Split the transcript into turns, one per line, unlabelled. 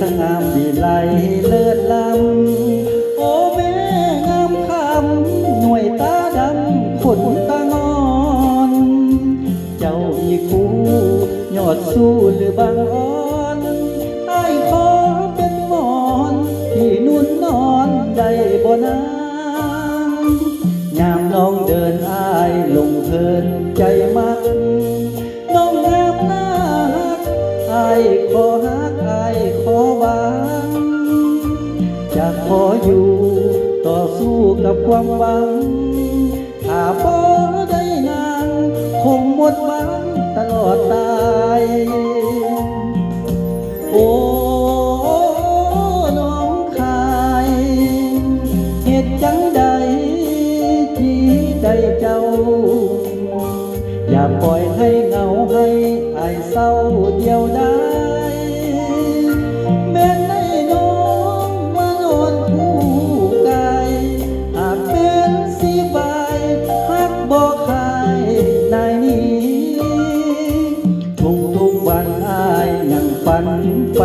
สง่ามวิไลเลิศล้ำโอ้แม่งามคำหน่วยตาดำขนตางอนเจ้ามีคู่ยอดสู้หรือบางอ่อนไอ้ขอเป็นหมอนที่นุ่นนอนได้บ่นางยามน้องเดินอ้ายลงเพลินใจมักน้องงามน่าฮักอ้ายขอฮักอ้ายขอบางจะขออยู่ต่อสู้กับความหวังถ้าบ่ได้นางคงหมดหวังตลอดตายโอ้น้องคายเหตุจังใดที่ได้เจ้าอย่าปล่อยให้เหงาให้อายเศร้าเดียวได้แม้ในน้องมานอนคู่กายหากเป็นสีใบฮักบอกใครนายนี้ทุกวันอายยังฝันไป